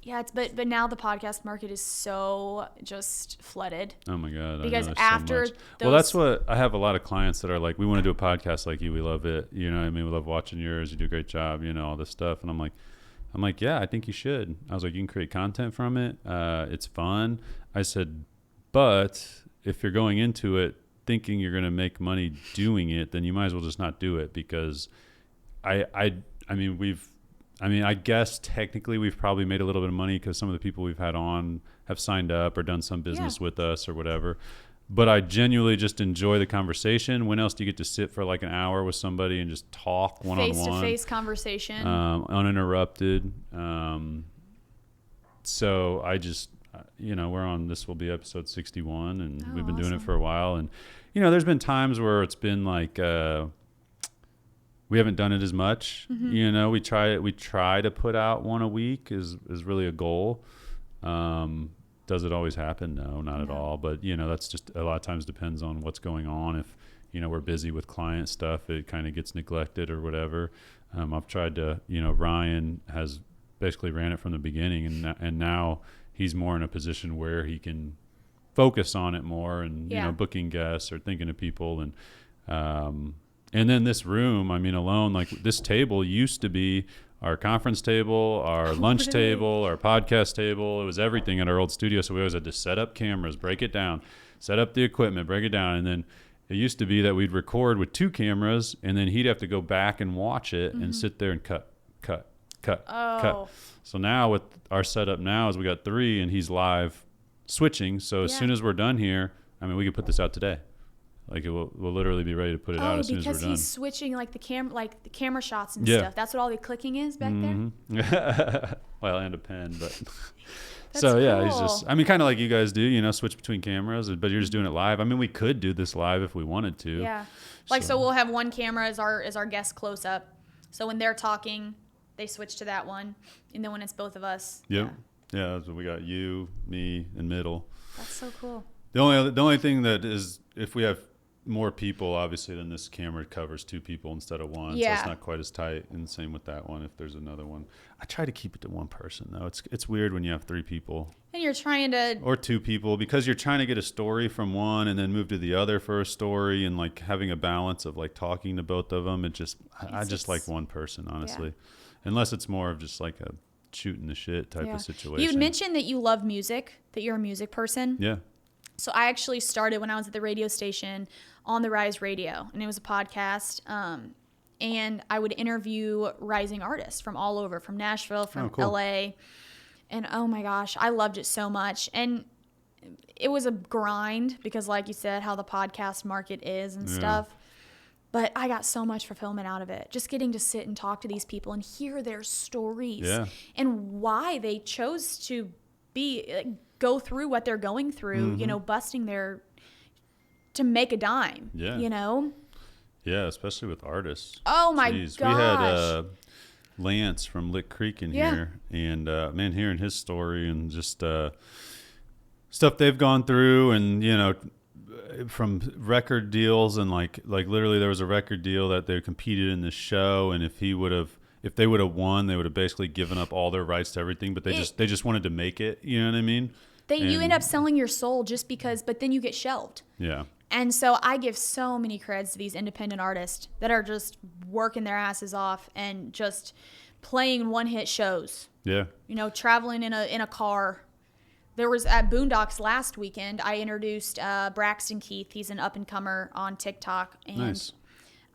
Yeah, but now the podcast market is so just flooded. Oh my God! Because after well, that's what I have a lot of clients that are like, we want to do a podcast like you. We love it. You know what I mean? We love watching yours. You do a great job. You know, all this stuff. And I'm like, yeah, I think you should. I was like, you can create content from it. It's fun. I said, but if you're going into it thinking you're going to make money doing it, then you might as well just not do it, because I mean, I guess technically we've probably made a little bit of money because some of the people we've had on have signed up or done some business with us or whatever. But I genuinely just enjoy the conversation. When else do you get to sit for like an hour with somebody and just talk one-on-one? Face-to-face conversation. Uninterrupted. So I just, you know, this will be episode 61, and we've been doing it for a while. And, you know, there's been times where it's been like... we haven't done it as much. You know, we try to put out one a week is really a goal. Does it always happen? No, not at all. But, you know, that's just a lot of times depends on what's going on. If, you know, we're busy with client stuff, it kind of gets neglected or whatever. I've tried to, you know, Ryan has basically ran it from the beginning, and now he's more in a position where he can focus on it more, and, you know, booking guests or thinking of people. And then this room, I mean, alone, like this table used to be our conference table, our lunch table, our podcast table. It was everything at our old studio. So we always had to set up cameras, break it down, set up the equipment, break it down. And then it used to be that we'd record with 2 cameras, and then he'd have to go back and watch it and sit there and cut. So now with our setup now is we got 3, and he's live switching. So as soon as we're done here, I mean, we could put this out today. Like we'll literally be ready to put it out as soon as we're done. Because he's switching like the camera shots and stuff. That's what all the clicking is back there. Well, and a pen, but so yeah, cool. he's just. I mean, kind of like you guys do, switch between cameras, but you're just doing it live. I mean, we could do this live if we wanted to. Yeah, so we'll have one camera as our guest close up. So when they're talking, they switch to that one, and then when it's both of us. Yep. Yeah, so we got you, me, and middle. That's so cool. The only thing that is, if we have more people, obviously, then this camera covers 2 people instead of 1. Yeah. So it's not quite as tight. And same with that one if there's another one. I try to keep it to 1 person, though. It's weird when you have 3 people. And you're trying to... Or 2 people, because you're trying to get a story from one and then move to the other for a story, and like having a balance of like talking to both of them. I just like 1 person, honestly. Yeah. Unless it's more of just like a shooting the shit type of situation. You mentioned that you love music, that you're a music person. Yeah. So I actually started when I was at the radio station on the Rise Radio, and it was a podcast. And I would interview rising artists from all over, from Nashville, from LA. And oh my gosh, I loved it so much. And it was a grind because, like you said, how the podcast market is and stuff. But I got so much fulfillment out of it. Just getting to sit and talk to these people and hear their stories and why they chose to go through what they're going through, busting to make a dime, Yeah, especially with artists. Oh my gosh. We had Lance from Lick Creek in here, and man, hearing his story and just stuff they've gone through, and from record deals, and like literally there was a record deal that they competed in this show, and if they would have won, they would have basically given up all their rights to everything, but they just wanted to make it, you know what I mean? You end up selling your soul just because, but then you get shelved. Yeah. And so I give so many creds to these independent artists that are just working their asses off and just playing one-hit shows. Yeah. Traveling in a car. There was at Boondocks last weekend, I introduced Braxton Keith. He's an up-and-comer on TikTok. And nice.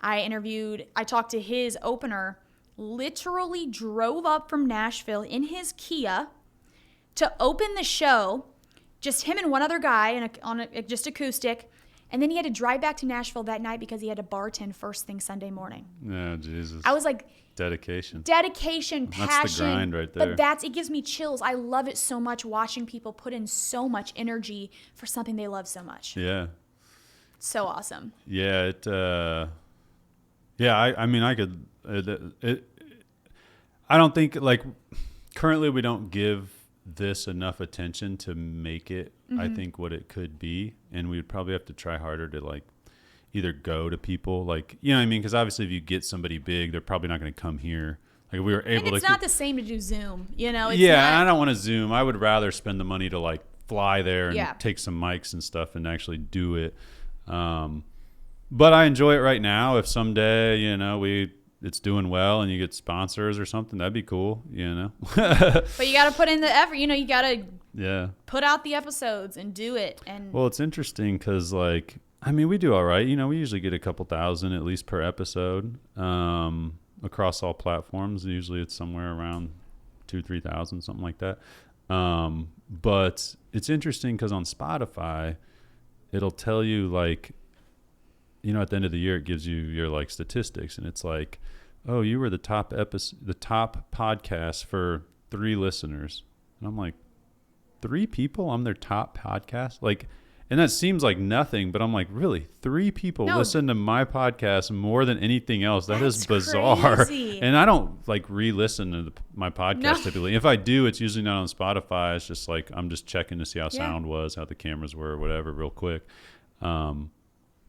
I talked to his opener, literally drove up from Nashville in his Kia to open the show, just him and one other guy on just acoustic. And then he had to drive back to Nashville that night because he had to bartend first thing Sunday morning. Yeah, Jesus. I was like... Dedication, passion. That's the grind right there. But it gives me chills. I love it so much watching people put in so much energy for something they love so much. Yeah. So awesome. Yeah, I mean, I could... I don't think, like, currently we don't give this enough attention to make it, I think, what it could be, and we'd probably have to try harder to like either go to people, like, you know what I mean, because obviously if you get somebody big, they're probably not going to come here. Like, we were able it's not the same to do Zoom, It's I don't want to Zoom. I would rather spend the money to like fly there and take some mics and stuff and actually do it. But I enjoy it right now. If someday it's doing well and you get sponsors or something, that'd be cool, But you got to put in the effort. You got to put out the episodes and do it. And well, it's interesting because, like, I mean, we do all right. We usually get a couple thousand at least per episode across all platforms. Usually it's somewhere around 2,000-3,000, something like that. But it's interesting because on Spotify, it'll tell you, like, at the end of the year, it gives you your like statistics, and it's like, oh, you were the top podcast for 3 listeners, and I'm like, 3 people? I'm their top podcast, like, and that seems like nothing, but I'm like, really, 3 people listen to my podcast more than anything else? That is bizarre. Crazy. And I don't like re-listen to my podcast typically. If I do, it's usually not on Spotify. It's just like I'm just checking to see how sound was, how the cameras were, or whatever, real quick.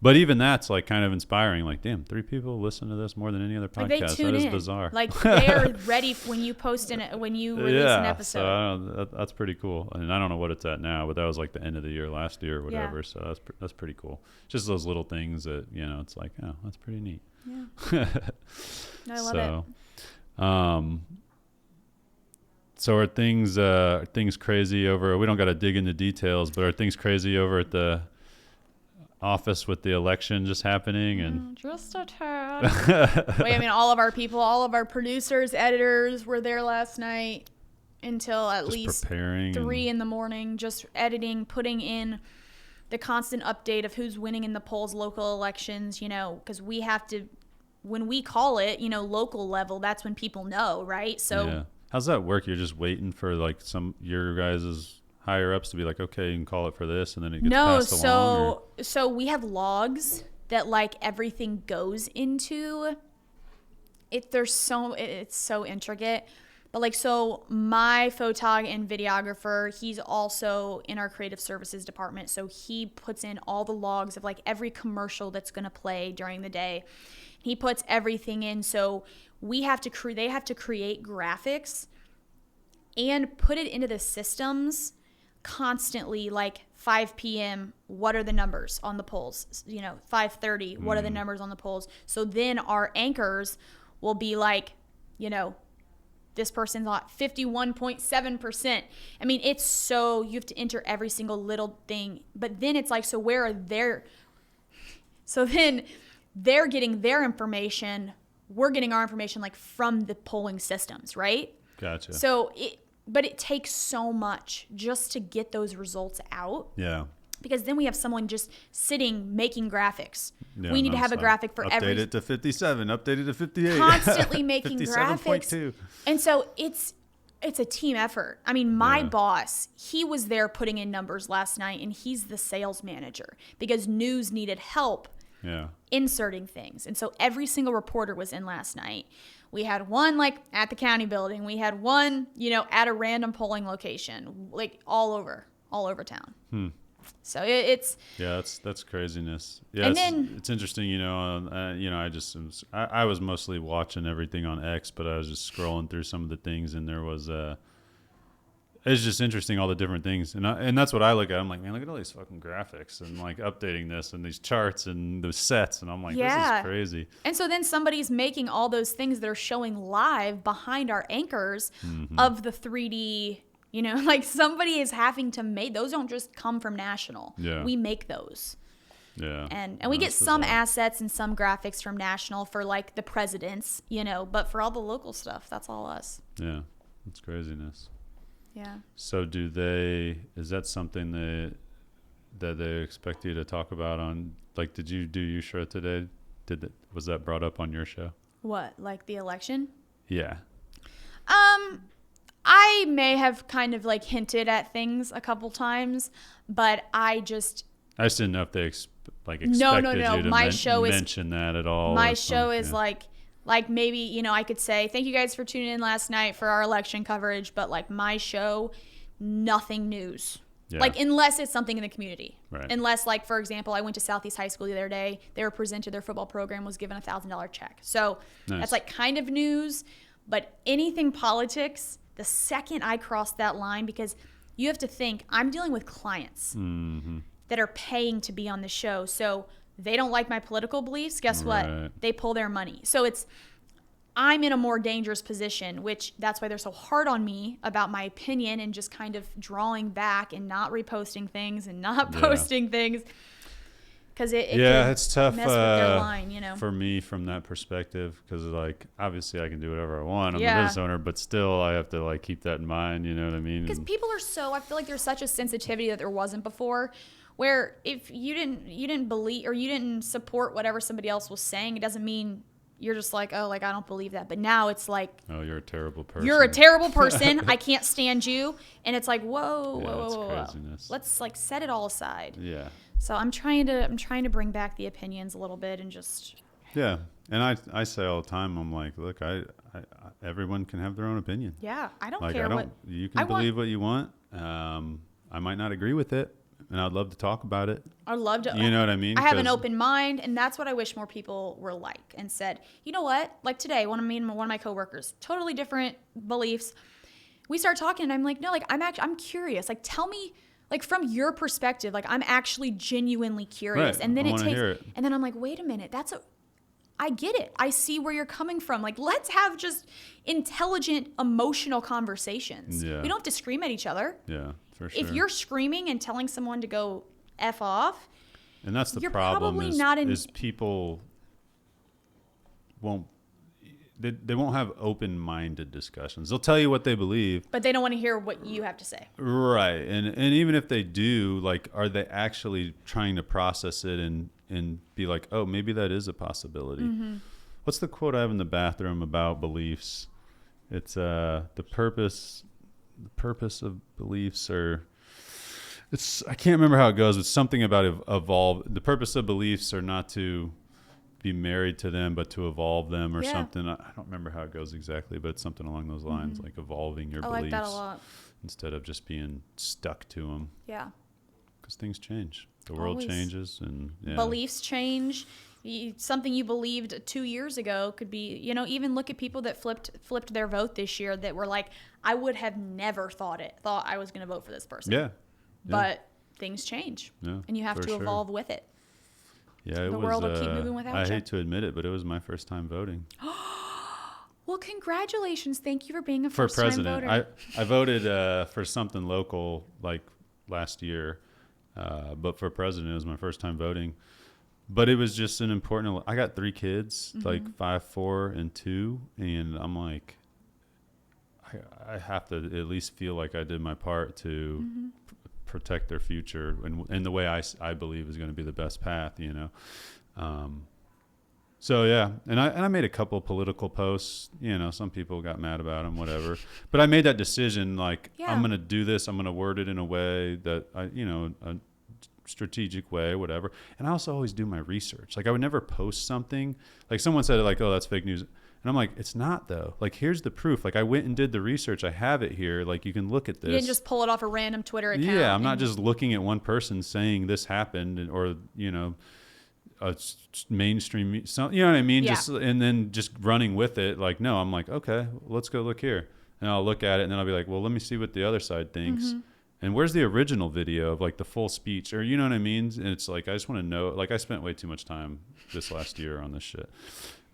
But even that's like kind of inspiring. Like, damn, 3 people listen to this more than any other podcast. Like, they tune that is in. Bizarre. Like, they're ready when you post when you release an episode. So that's pretty cool. And I don't know what it's at now, but that was like the end of the year last year or whatever. Yeah. So that's pretty cool. Just those little things that it's like, oh, that's pretty neat. Yeah. I love it. So are things crazy over? We don't got to dig into details, but are things crazy over at the office with the election just happening? And just a tad. Wait, I mean, all of our people, all of our producers, editors were there last night until at least 3 in the morning, just editing, putting in the constant update of who's winning in the polls, local elections, you know, because we have to, when we call it, you know, local level, that's when people know, right? So yeah. How's that work? You're just waiting for like your guys' higher ups to be like, okay, you can call it for this, and then it gets passed along? So we have logs that like everything goes into. It's so intricate. But like, so my photog and videographer, he's also in our creative services department. So he puts in all the logs of like every commercial that's going to play during the day. He puts everything in. So they have to create graphics and put it into the systems constantly, like 5 p.m. What are the numbers on the polls? You know, 5:30. What are the numbers on the polls? So then our anchors will be like, you know, this person's at 51.7%. I mean, it's so, you have to enter every single little thing. But then it's like, so where are so then they're getting their information. We're getting our information like from the polling systems, right? Gotcha. So but it takes so much just to get those results out. Yeah. Because then we have someone just sitting making graphics. Yeah, we need to have a graphic for every. Update it to 57. Update it to 58. Constantly making 57.2. graphics. And so it's a team effort. I mean, my boss, he was there putting in numbers last night, and he's the sales manager because news needed help inserting things. And so every single reporter was in last night. We had one like at the county building. We had one, you know, at a random polling location, like all over town. So it's that's craziness. Yeah, it's interesting. You know, I was mostly watching everything on X, but I was just scrolling through some of the things, and there was it's just interesting, all the different things, and that's what I look at. I'm like, man, look at all these fucking graphics and like updating this and these charts and the sets, and I'm like, this is crazy. And so then somebody's making all those things that are showing live behind our anchors of the 3D. You know, like somebody is having to make those. Don't just come from national. Yeah. We make those. Yeah. And we get some assets and some graphics from national for like the presidents, you know, but for all the local stuff, that's all us. Yeah. It's craziness. Yeah. So is that something that they expect you to talk about on, like, did you do your show today? Was that brought up on your show? What, like the election? Yeah. I may have kind of like hinted at things a couple times, but I just didn't know if they expected no. you to mention that at all. My show is like maybe, you know, I could say, thank you guys for tuning in last night for our election coverage, but like my show, nothing news. Yeah. Like unless it's something in the community. Right. Unless, like, for example, I went to Southeast High School the other day. They were presented, their football program was given $1,000 check. So that's like kind of news, but anything politics, the second I cross that line, because you have to think, I'm dealing with clients that are paying to be on the show. So they don't like my political beliefs. Guess what? They pull their money. So I'm in a more dangerous position, which that's why they're so hard on me about my opinion and just kind of drawing back and not reposting things and not posting things. Because it's tough mess with their line, you know? For me from that perspective, because like obviously I can do whatever I want. I'm a business owner, but still I have to like keep that in mind. You know what I mean? Because people are I feel like there's such a sensitivity that there wasn't before, where if you didn't believe or you didn't support whatever somebody else was saying, it doesn't mean you're just like, oh, like I don't believe that. But now it's like, oh, you're a terrible person. You're a terrible person. I can't stand you. And it's like, whoa. Let's like set it all aside. Yeah. So I'm trying to bring back the opinions a little bit and just. Yeah, and I say all the time, I'm like, look, I everyone can have their own opinion. Yeah, I don't like, care what you can believe what you want. I might not agree with it, and I'd love to talk about it. I'd love to. You know what I mean? I have an open mind, and that's what I wish more people were like and said. You know what? Like today, one of my coworkers, totally different beliefs. We start talking, and I'm like, no, like I'm curious. Like, tell me. Like from your perspective, like I'm actually genuinely curious. Right. And then and then I'm like, wait a minute, I get it. I see where you're coming from. Like, let's have just intelligent, emotional conversations. Yeah. We don't have to scream at each other. Yeah, for sure. If you're screaming and telling someone to go F off, and that's the you're problem probably not in. Is people won't they won't have open-minded discussions. They'll tell you what they believe, but they don't want to hear what you have to say. Right. And even if they do, like, are they actually trying to process it and be like, oh, maybe that is a possibility. Mm-hmm. What's the quote I have in the bathroom about beliefs? It's the purpose of beliefs, or I can't remember how it goes. It's something about evolve. The purpose of beliefs are not to be married to them, but to evolve them, or something. I don't remember how it goes exactly, but it's something along those lines, like evolving your beliefs. I like that a lot. Instead of just being stuck to them. Yeah. Because things change. The world changes, and beliefs change. Something you believed 2 years ago could be, even look at people that flipped their vote this year that were like, I would have never thought I was going to vote for this person. Yeah. But things change. Yeah. And you have to evolve with it. Yeah, the world will keep moving without you. I hate to admit it, but it was my first time voting. Well, congratulations. Thank you for being a first-time voter. I voted for something local like last year, but for president, it was my first time voting. But it was just an important... I got 3 kids, like 5, 4, and 2, and I'm like, I have to at least feel like I did my part to... protect their future and the way I believe is going to be the best path, so yeah, and I made a couple political posts, some people got mad about them, whatever, but I made that decision, like, I'm going to do this, I'm going to word it in a way that a strategic way, whatever. And I also always do my research. Like, I would never post something like someone said, like, oh, that's fake news. And I'm like, it's not, though. Like, here's the proof. Like, I went and did the research. I have it here. Like, you can look at this. You didn't just pull it off a random Twitter account. Yeah, I'm not just looking at one person saying this happened, or, a mainstream, you know what I mean? Yeah. And then just running with it. Like, no, I'm like, okay, let's go look here. And I'll look at it, and then I'll be like, well, let me see what the other side thinks. And where's the original video of, like, the full speech? Or, you know what I mean? And it's like, I just want to know. Like, I spent way too much time this last year on this shit.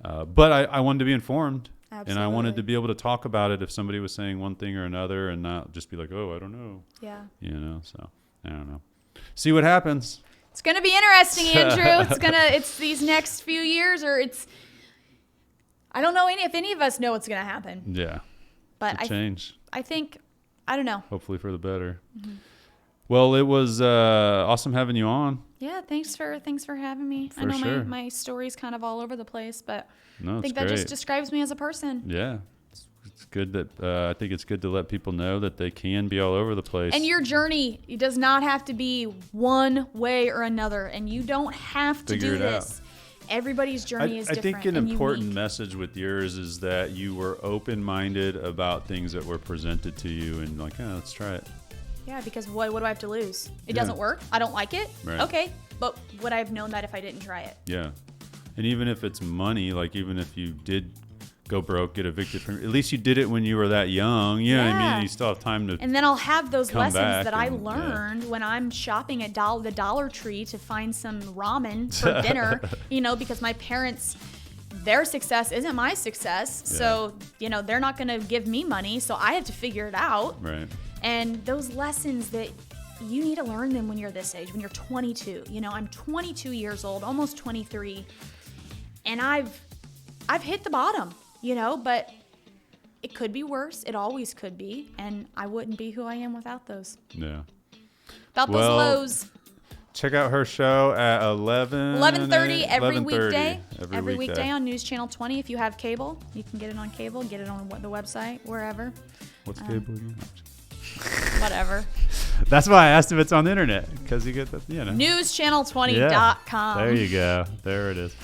But I wanted to be informed. Absolutely. And I wanted to be able to talk about it if somebody was saying one thing or another, and not just be like, oh, I don't know. Yeah. So I don't know. See what happens. It's going to be interesting, Andrew. It's these next few years, I don't know if any of us know what's going to happen. Yeah. But change. I think, I don't know. Hopefully for the better. Well, it was awesome having you on. Yeah, thanks for having me. I know my story's kind of all over the place, but I think that just describes me as a person. Yeah. It's good that I think it's good to let people know that they can be all over the place. And your journey, it does not have to be one way or another, and you don't have to do this. Everybody's journey is different. I think an important message with yours is that you were open-minded about things that were presented to you, and like, oh, let's try it. Yeah, because what do I have to lose? It doesn't work. I don't like it. Right. Okay, but would I have known that if I didn't try it? Yeah, and even if it's money, like even if you did go broke, get evicted from, at least you did it when you were that young. You know what I mean? You still have time to. And then I'll have those lessons that I learned when I'm shopping at the Dollar Tree to find some ramen for dinner, because my parents, their success isn't my success. Yeah. So, they're not going to give me money. So I have to figure it out. Right. And those lessons that you need to learn them when you're this age, when you're 22. I'm 22 years old, almost 23. And I've hit the bottom. But it could be worse. It always could be. And I wouldn't be who I am without those. Yeah. Without those lows. Check out her show at 11:30 every weekday. Every weekday on NewsChannel 20. If you have cable, you can get it on cable. Get it on the website, wherever. What's cable again? Whatever. That's why I asked if it's on the internet, because you get the, NewsChannel20.com. There you go. There it is.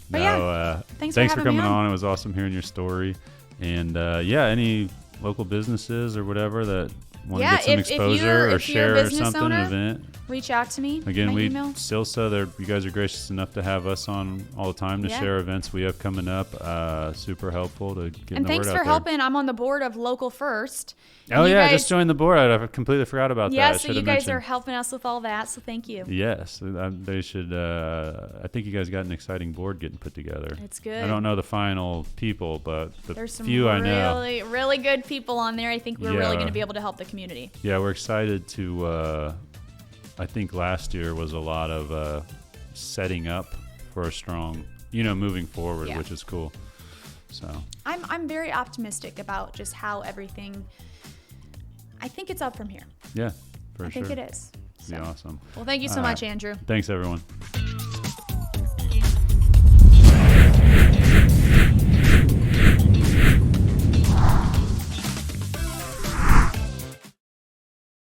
Thanks for coming on. It was awesome hearing your story. And any local businesses or whatever that want to get some exposure or share something, an event, reach out to me. Again, Silsa, you guys are gracious enough to have us on all the time to share events we have coming up. Super helpful to get the word out there. And thanks for helping. I'm on the board of Local First. Oh, yeah, I just joined the board. I completely forgot about that. Yeah, so you guys are helping us with all that, so thank you. Yes, they should. I think you guys got an exciting board getting put together. It's good. I don't know the final people, but there's some few I know. Really good people on there. I think we're really going to be able to help the community. Yeah, we're excited to, I think last year was a lot of setting up for a strong, moving forward, which is cool. So I'm very optimistic about just how everything. I think it's up from here. Yeah, for sure. I think it is. It'd be awesome. Well, thank you so much, Andrew. Thanks, everyone.